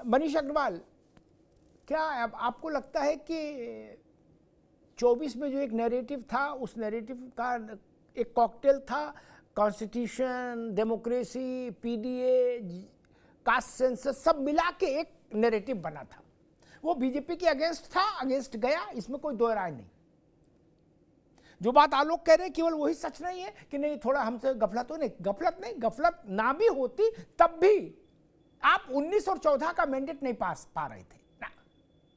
मनीष अग्रवाल, क्या आपको लगता है कि 24 में जो एक नैरेटिव था, उस नैरेटिव का एक कॉकटेल था, constitution, democracy, PDA, caste census, सब मिला के एक नैरेटिव बना था, वो बीजेपी के अगेंस्ट था, अगेंस्ट गया, इसमें कोई दो राय नहीं। जो बात आलोक कह रहे हैं केवल वही सच नहीं है कि नहीं थोड़ा हमसे गफलत हो, नहीं गफलत ना भी होती तब भी आप 19 और 14 का मैंडेट नहीं पास पा रहे थे ना,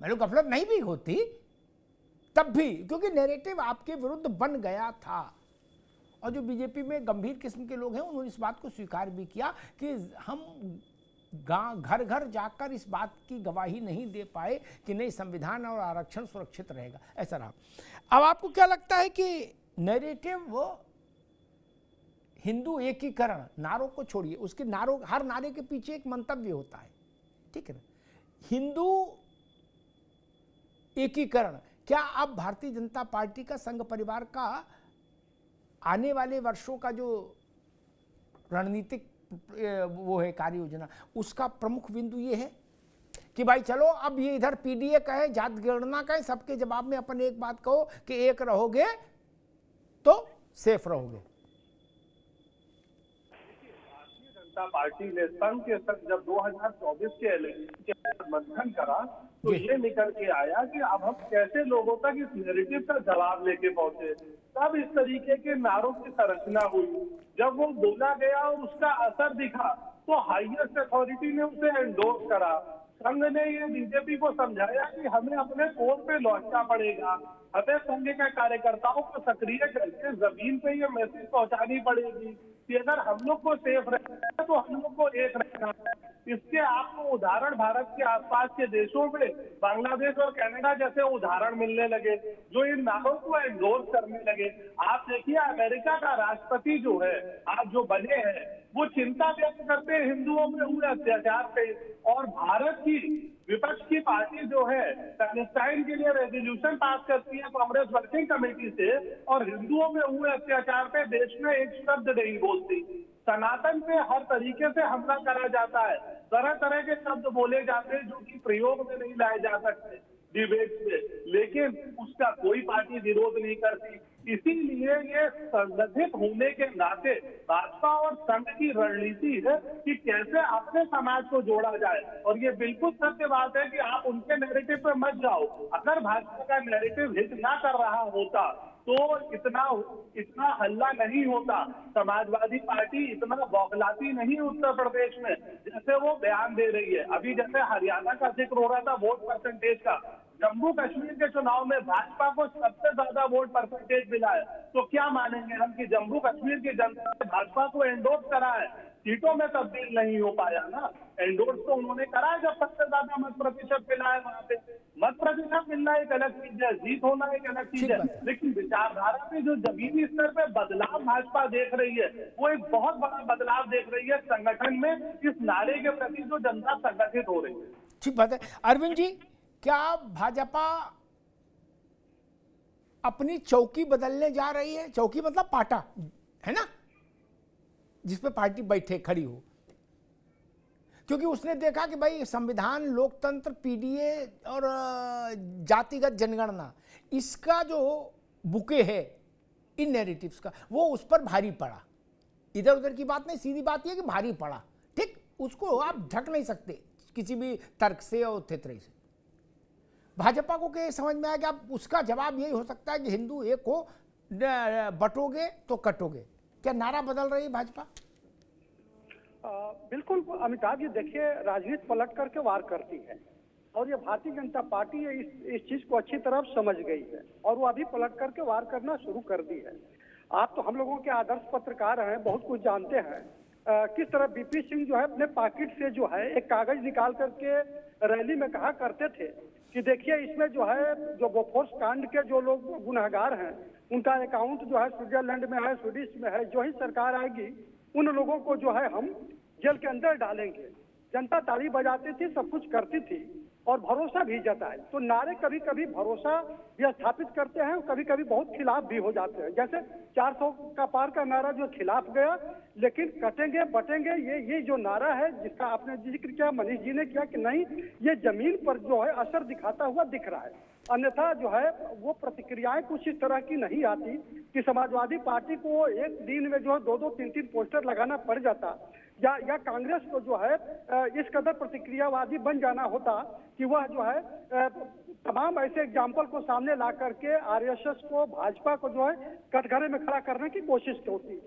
मतलब गफलत नहीं भी होती तब भी, क्योंकि नैरेटिव आपके विरुद्ध बन गया था। और जो बीजेपी में गंभीर किस्म के लोग हैं उन्होंने इस बात को स्वीकार भी किया कि हम घर घर जाकर इस बात की गवाही नहीं दे पाए कि नहीं संविधान और आरक्षण सुरक्षित रहेगा, ऐसा रहा। अब आपको क्या लगता है कि नैरेटिव वो हिंदू एकीकरण, नारों को छोड़िए, उसके नारों, हर नारे के पीछे एक मंतव्य होता है, ठीक है ना, हिंदू एकीकरण, क्या अब भारतीय जनता पार्टी का संघ परिवार का आने वाले वर्षों का जो रणनीतिक वो है कार्य योजना, उसका प्रमुख बिंदु ये है कि भाई चलो अब ये इधर पीडीए कहे, जात गणना कहे, सबके जवाब में अपन एक बात कहो कि एक रहोगे तो सेफ रहोगे? भारतीय जनता पार्टी ने संघ के संग जब 2024 के इलेक्शन के मंथन करा तो ये निकल के आया कि अब हम कैसे लोगों तक इस नैरेटिव का जवाब लेके पहुंचे। तब इस तरीके के नारों की संरचना हुई, जब वो बोला गया और उसका असर दिखा तो हाईएस्ट अथॉरिटी ने उसे एंडोर्स करा। संघ ने ये बीजेपी को समझाया कि हमें अपने कोर पे लौटना पड़ेगा, हमें संघ के कार्यकर्ताओं को सक्रिय करके जमीन पे ये मैसेज पहुंचानी पड़ेगी कि अगर हम लोग को सेफ रखना है तो हम लोग को एक रखना है। इसके आपको उदाहरण भारत के आसपास के देशों में बांग्लादेश और कनाडा जैसे उदाहरण मिलने लगे जो इन नारों को एंडोर्स करने लगे। आप देखिए अमेरिका का राष्ट्रपति जो है आज जो बने हैं वो चिंता व्यक्त करते हैं हिंदुओं में हुए अत्याचार पे, और भारत की विपक्ष की पार्टी जो है पैलेस्टाइन के लिए रेजोल्यूशन पास करती है कांग्रेस वर्किंग कमेटी से, और हिंदुओं में हुए अत्याचार पे देश में एक शब्द नहीं बोलती। सनातन पे हर तरीके से हमला करा जाता है, तरह तरह के शब्द बोले जाते हैं जो कि प्रयोग में नहीं लाए जा सकते डिबेट में, लेकिन उसका कोई पार्टी विरोध नहीं करती। इसीलिए ये संगठित होने के नाते भाजपा और संघ की रणनीति है कि कैसे अपने समाज को जोड़ा जाए। और ये बिल्कुल सत्य बात है कि आप उनके नैरेटिव पे मत जाओ। अगर भाजपा का नैरेटिव हिट ना कर रहा होता तो इतना हल्ला नहीं होता, समाजवादी पार्टी इतना बौखलाती नहीं उत्तर प्रदेश में जैसे वो बयान दे रही है। अभी जैसे हरियाणा का जिक्र हो रहा था वोट परसेंटेज का, जम्मू कश्मीर के चुनाव में भाजपा को सबसे ज्यादा वोट परसेंटेज मिला है, तो क्या मानेंगे हम कि जम्मू कश्मीर की जनता ने भाजपा को एंडोर्स करा है, सीटों में तब्दील नहीं हो पाया ना। एंडोर्स तो उन्होंने करा है जब सबसे ज्यादा मत प्रतिशत मिला है वहां पे। मत प्रतिशत मिलना एक अलग चीज है, जीत होना एक अलग चीज है, लेकिन विचारधारा पे जो जमीनी स्तर पे बदलाव भाजपा देख रही है वो एक बहुत बड़ा बदलाव देख रही है संगठन में, इस नारे के प्रति जो जनता संगठित हो रही है। ठीक बात है। अरविंद जी, क्या भाजपा अपनी चौकी बदलने जा रही है? चौकी मतलब पाटा है ना, जिसपे पार्टी बैठे खड़ी हो, क्योंकि उसने देखा कि भाई संविधान, लोकतंत्र, पीडीए और जातिगत जनगणना, इसका जो बुके है इन नैरेटिव्स का, वो उस पर भारी पड़ा। इधर उधर की बात नहीं, सीधी बात यह कि भारी पड़ा, ठीक, उसको आप ढक नहीं सकते किसी भी तर्क से और थेथरे से। भाजपा को क्या समझ में आया कि आप उसका जवाब यही हो सकता है कि हिंदू एक हो, बटोगे तो कटोगे? क्या नारा बदल रही है भाजपा? बिल्कुल अमिताभ, ये देखिए राजनीति पलट करके वार करती है और ये भारतीय जनता पार्टी इस चीज को अच्छी तरह समझ गई है और वो अभी पलट करके वार करना शुरू कर दी है। आप तो हम लोगों के आदर्श पत्रकार हैं, बहुत कुछ जानते हैं किस तरह बीपी सिंह जो है अपने पॉकेट से जो है एक कागज निकाल करके रैली में कहा करते थे कि देखिए इसमें जो है जो बोफोर्स कांड के जो लोग गुनहगार हैं उनका अकाउंट जो है स्विट्जरलैंड में है, स्वीडिश में है, जो ही सरकार आएगी उन लोगों को जो है हम जेल के अंदर डालेंगे। जनता ताली बजाती थी, सब कुछ करती थी, और भरोसा भी जताए। तो नारे कभी कभी भरोसा भी स्थापित करते हैं और कभी कभी बहुत खिलाफ भी हो जाते हैं। जैसे 400 का पार का नारा जो खिलाफ गया, लेकिन कटेंगे बटेंगे ये जो नारा है जिसका आपने जिक्र किया, मनीष जी ने किया कि नहीं, ये जमीन पर जो है असर दिखाता हुआ दिख रहा है। अन्यथा जो है वो प्रतिक्रियाएं कुछ इस तरह की नहीं आती कि समाजवादी पार्टी को एक दिन में जो है 2-2, 3-3 पोस्टर लगाना पड़ जाता, या कांग्रेस को जो है इस कदर प्रतिक्रियावादी बन जाना होता कि वह जो है तमाम ऐसे एग्जाम्पल को सामने ला करके आरएसएस को, भाजपा को जो है कटघरे में खड़ा करने की कोशिश होती।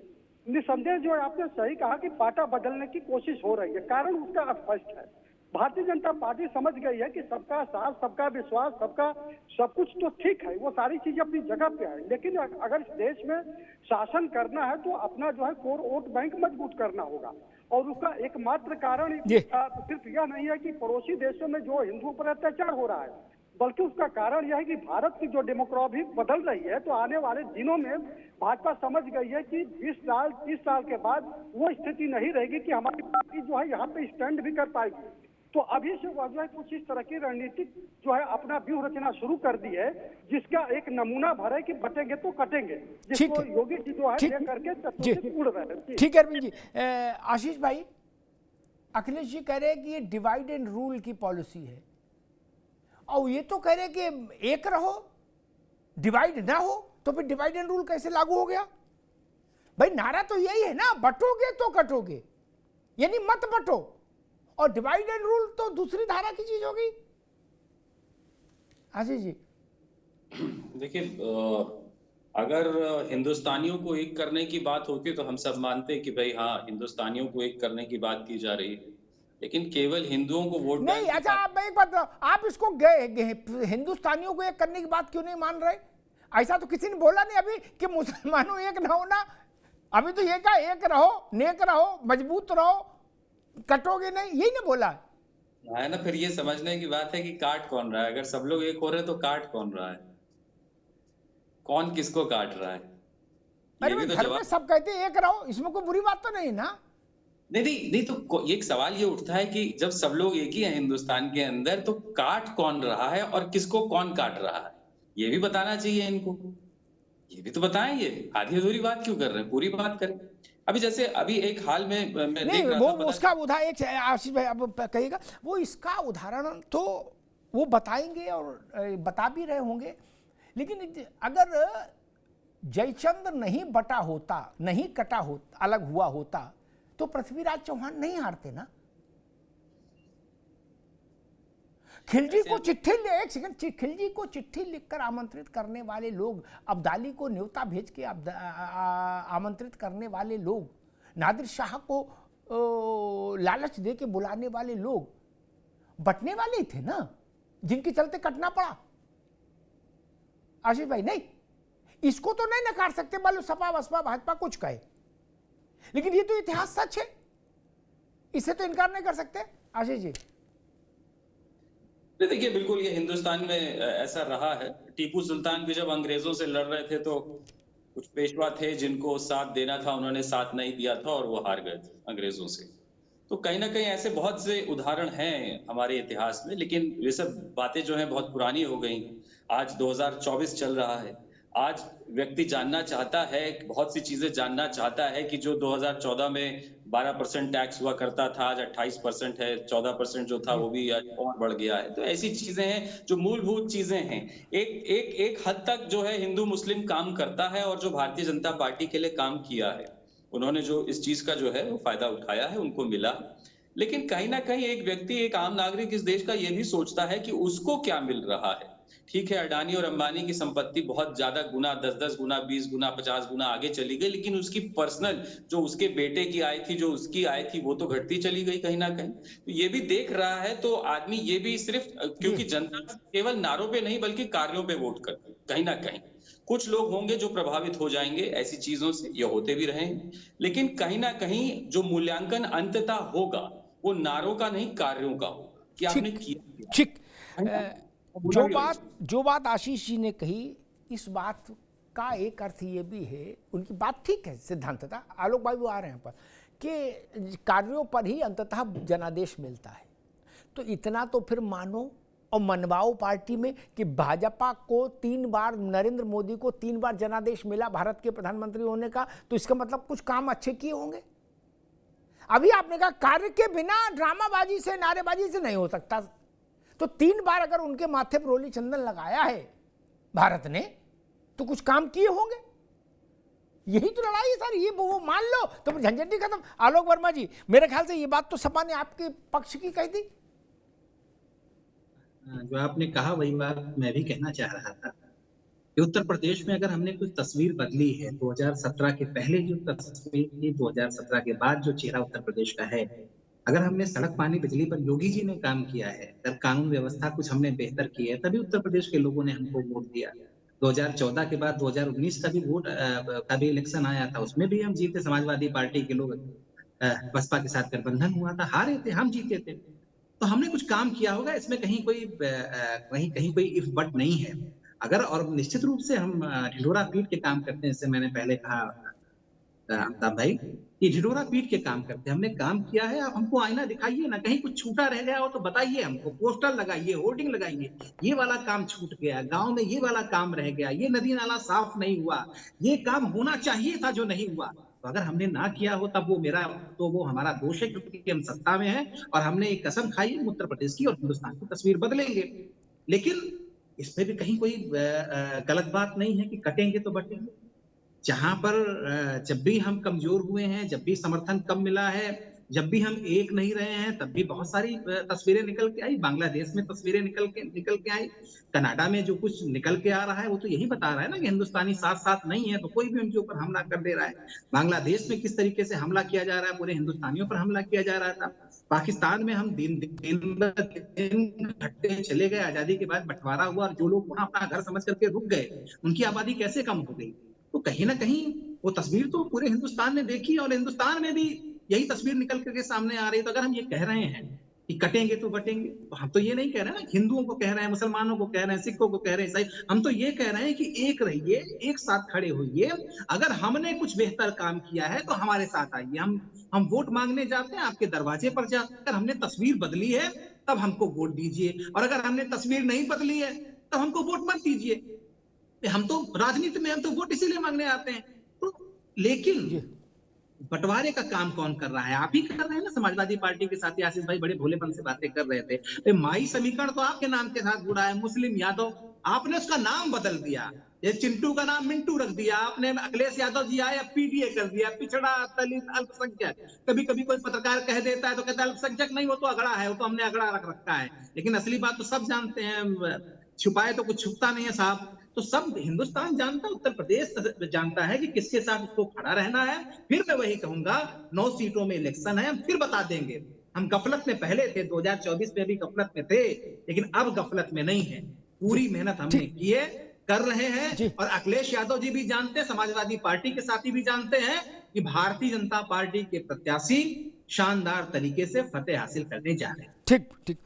निसंदेह जो है आपने सही कहा कि पाटा बदलने की कोशिश हो रही है। कारण उसका स्पष्ट है। भारतीय जनता पार्टी समझ गई है कि सबका साथ, सबका विश्वास, सबका सब कुछ तो ठीक है, वो सारी चीजें अपनी जगह पे है, लेकिन अगर इस देश में शासन करना है तो अपना जो है कोर वोट बैंक मजबूत करना होगा। और उसका एकमात्र कारण सिर्फ यह नहीं है कि पड़ोसी देशों में जो हिंदुओं पर अत्याचार हो रहा है, बल्कि उसका कारण यह है कि भारत की जो डेमोग्राफी बदल रही है। तो आने वाले दिनों में भाजपा समझ गई है कि 20 साल 30 साल के बाद वो स्थिति नहीं रहेगी कि हमारी पार्टी जो है यहाँ पे स्टैंड भी कर पाएगी। तो अभी से वह जो है कुछ इस तरह की रणनीतिक जो है अपना व्यूह रचना शुरू कर दी है, जिसका एक नमूना भर है कि बटेंगे तो कटेंगे, जिसको योगी जी जो है ले करके चतुर्थी उड़ रहे हैं। ठीक है अरविंद जी। आशीष भाई, अखिलेश जी कह रहे हैं कि ये डिवाइड एंड रूल की पॉलिसी है, और ये तो कह रहे हैं कि एक रहो, डिवाइड ना हो, तो फिर डिवाइड एंड रूल कैसे लागू हो गया? भाई नारा तो यही है ना, बटोगे तो कटोगे, यानी मत बटो, और डिवाइड एंड रूल तो दूसरी धारा की चीज होगी। आशीष जी देखिए, अगर हिंदुस्तानियों को एक करने की बात होती तो हम सब मानते कि भाई हाँ, हिंदुस्तानियों को एक करने की बात की जा रही है, लेकिन केवल हिंदुओं को वोट नहीं। अच्छा, आप एक बात बताओ, आप इसको हिंदुस्तानियों को एक करने की बात क्यों नहीं मान रहे? ऐसा तो किसी ने बोला नहीं अभी कि मुसलमानों एक ना होना। अभी तो ये कहा एक रहो, नेक रहो, मजबूत रहो, कटोगे नहीं, यही ना बोला है ना। फिर ये समझने की बात है कि काट कौन रहा है। अगर सब लोग एक हो रहे हैं तो काट कौन रहा है, कौन किसको काट रहा है? अरे तो घर में सब कहते हैं एक रहो, इसमें कोई बुरी बात तो नहीं ना। नहीं तो एक सवाल ये उठता है कि जब सब लोग एक ही हैं हिंदुस्तान के अंदर, तो काट कौन रहा है और किसको कौन काट रहा है, ये भी बताना चाहिए इनको। ये भी तो बताएं, ये आधी अधूरी बात क्यों कर रहे हैं, पूरी बात करें। अभी जैसे अभी एक हाल में मैं नहीं, वो उसका उदाहरण एक आशीष भाई अब कहिएगा, वो इसका उदाहरण तो वो बताएंगे और बता भी रहे होंगे, लेकिन अगर जयचंद्र नहीं बटा होता, नहीं कटा होता, अलग हुआ होता, तो पृथ्वीराज चौहान नहीं हारते ना। खिलजी को चिट्ठी एक सेकंड, खिलजी को चिट्ठी लिखकर आमंत्रित करने वाले लोग, अब्दाली को न्योता भेज के आमंत्रित करने वाले लोग, नादिर शाह को लालच दे के बुलाने वाले लोग बटने वाले ही थे ना, जिनके चलते कटना पड़ा। आशीष भाई नहीं, इसको तो नहीं नकार सकते, मालूम सपा बसपा भाजपा कुछ कहे, लेकिन ये तो इतिहास सच है, इसे तो इनकार नहीं कर सकते। आशीष जी देखिए, बिल्कुल ये हिंदुस्तान में ऐसा रहा है। टीपू सुल्तान भी जब अंग्रेजों से लड़ रहे थे तो कुछ पेशवा थे जिनको साथ देना था, उन्होंने साथ नहीं दिया था और वो हार गए थे अंग्रेजों से। तो कहीं ना कहीं ऐसे बहुत से उदाहरण हैं हमारे इतिहास में, लेकिन ये सब बातें जो हैं बहुत पुरानी हो गई। आज 2024 चल रहा है। आज व्यक्ति जानना चाहता है, बहुत सी चीजें जानना चाहता है कि जो 2014 में 12% टैक्स हुआ करता था, आज 28% है, 14% जो था वो भी आज और बढ़ गया है। तो ऐसी चीजें हैं जो मूलभूत चीजें हैं। एक हद तक जो है हिंदू मुस्लिम काम करता है, और जो भारतीय जनता पार्टी के लिए काम किया है, उन्होंने जो इस चीज का जो है वो फायदा उठाया है, उनको मिला। लेकिन कहीं ना कहीं एक व्यक्ति, एक आम नागरिक इस देश का ये भी सोचता है कि उसको क्या मिल रहा है। ठीक है, अडानी और अंबानी की संपत्ति बहुत ज्यादा गुना, 10-10 गुना, 20 गुना, 50 गुना आगे चली गई, लेकिन उसकी पर्सनल जो उसके बेटे की आय थी, जो उसकी आय थी, वो तो घटती चली गई कहीं ना कहीं। तो ये भी देख रहा है, तो आदमी ये भी सिर्फ क्योंकि जनता केवल नारों पे नहीं बल्कि कार्यों पे वोट करती है। कहीं ना कहीं कुछ लोग होंगे जो प्रभावित हो जाएंगे ऐसी चीजों से, ये होते भी रहे, लेकिन कहीं ना कहीं जो मूल्यांकन अंततः होगा वो नारों का नहीं, कार्यों का होगा कि आपने किया। ठीक, जो बात आशीष जी ने कही, इस बात का एक अर्थ ये भी है, उनकी बात ठीक है सिद्धांततः, आलोक भाई वो आ रहे हैं पर, कि कार्यों पर ही अंततः जनादेश मिलता है। तो इतना तो फिर मानो और मनवाओ पार्टी में कि भाजपा को 3 बार, नरेंद्र मोदी को 3 बार जनादेश मिला भारत के प्रधानमंत्री होने का, तो इसका मतलब कुछ काम अच्छे किए होंगे। अभी आपने कहा कार्य के बिना ड्रामाबाजी से, नारेबाजी से नहीं हो सकता, तो 3 बार अगर उनके माथे पर रोली चंदन लगाया है भारत ने, तो कुछ काम किए होंगे। यही तो लड़ाई है सर, ये वो मान लो तो फिर झंझट ही खत्म। आलोक वर्मा जी, मेरे ख्याल से ये बात तो सपा ने आपके पक्ष की कही थी। जो आपने कहा वही बात मैं भी कहना चाह रहा था कि उत्तर प्रदेश में अगर हमने कुछ तस्वीर बदली है, 2017 के पहले जो तस्वीर थी, 2017 के बाद जो चेहरा उत्तर प्रदेश का है, अगर हमने सड़क, पानी, बिजली पर योगी जी ने काम किया है, अगर कानून व्यवस्था कुछ हमने बेहतर की है, तभी उत्तर प्रदेश के लोगों ने हमको वोट दिया। 2014 के बाद 2019 का भी वोट का भी इलेक्शन आया था, उसमें भी हम जीते। समाजवादी पार्टी के लोग, बसपा के साथ गठबंधन हुआ था, हारे थे, हम जीते थे। तो हमने कुछ काम किया होगा, इसमें कहीं कोई इफ बट नहीं है। अगर, और निश्चित रूप से हम ढिढोरा पीट के काम करते हैं, जैसे मैंने पहले कहा अमिताभ भाई, कि ढिढोरा पीट के काम करते हैं। हमने काम किया है, आप हमको आईना दिखाइए ना, कहीं कुछ छूटा रह गया हो तो बताइए हमको, पोस्टर लगाइए, होर्डिंग लगाइए, ये वाला काम छूट गया, गांव में ये वाला काम रह गया, ये नदी नाला साफ नहीं हुआ, ये काम होना चाहिए था जो नहीं हुआ। तो अगर हमने ना किया हो तब वो हमारा दोष है, क्योंकि हम सत्ता में हैं और हमने एक कसम खाई है उत्तर प्रदेश की और हिंदुस्तान की तस्वीर बदलेंगे। लेकिन इसमें भी कहीं कोई गलत बात नहीं है कि कटेंगे तो बटेंगे। जहां पर जब भी हम कमजोर हुए हैं, जब भी समर्थन कम मिला है, जब भी हम एक नहीं रहे हैं, तब भी बहुत सारी तस्वीरें निकल के आई। बांग्लादेश में तस्वीरें निकल के आई, कनाडा में जो कुछ निकल के आ रहा है वो तो यही बता रहा है ना कि हिंदुस्तानी साथ साथ नहीं है, तो कोई भी उनके ऊपर हमला कर दे रहा है। बांग्लादेश में किस तरीके से हमला किया जा रहा है, पूरे हिंदुस्तानियों पर हमला किया जा रहा था। पाकिस्तान में हम दिन घटते चले गए, आजादी के बाद बंटवारा हुआ और जो लोग वहां अपना घर समझ करके रुक गए, उनकी आबादी कैसे कम हो गई। तो कहीं ना कहीं वो तस्वीर तो पूरे हिंदुस्तान ने देखी और हिंदुस्तान में भी यही तस्वीर निकल करके सामने आ रही है। तो अगर हम ये कह रहे हैं कि कटेंगे तो बटेंगे, तो हम तो ये नहीं कह रहे हैं ना, हिंदुओं को कह रहे हैं, मुसलमानों को कह रहे हैं, सिखों को कह रहे हैं, ईसाई, हम तो ये कह रहे हैं कि एक रहिए, एक साथ खड़े होइए। अगर हमने कुछ बेहतर काम किया है तो हमारे साथ आइए। हम वोट मांगने जाते हैं, आपके दरवाजे पर जाकर हमने तस्वीर बदली है तब हमको वोट दीजिए, और अगर हमने तस्वीर नहीं बदली है तब हमको वोट मत दीजिए। हम तो राजनीति में, हम तो वोट इसीलिए मांगने आते हैं। तो लेकिन बंटवारे का काम कौन कर रहा है? आप ही कर रहे हैं ना। समाजवादी पार्टी के साथी आशीष भाई बड़े भोलेपन से बातें कर रहे थे। माई समीकरण तो आपके नाम के साथ जुड़ा है, मुस्लिम यादव, आपने उसका नाम बदल दिया, ये चिंटू का नाम मिंटू रख दिया आपने। अखिलेश यादव जी आए, पीडीए कर दिया, पिछड़ा, दलित, अल्पसंख्यक। कभी कभी कोई पत्रकार कह देता है तो कहता है अल्पसंख्यक नहीं, वो तो अगड़ा है, वो तो हमने अगड़ा रख रखा है। लेकिन असली बात तो सब जानते हैं, छुपाए तो कुछ छुपता नहीं है साहब। तो सब हिंदुस्तान जानता है, उत्तर प्रदेश जानता है कि किसके साथ उसको खड़ा रहना है। फिर मैं वही कहूंगा, 9 सीटों में इलेक्शन है, हम फिर बता देंगे। हम गफलत में पहले थे, 2024 में भी गफलत में थे, लेकिन अब गफलत में नहीं है। पूरी मेहनत हमने की है, कर रहे हैं। और अखिलेश यादव जी भी जानते हैं, समाजवादी पार्टी के साथी भी जानते हैं कि भारतीय जनता पार्टी के प्रत्याशी शानदार तरीके से फतेह हासिल करने जा रहे हैं। ठीक ठीक।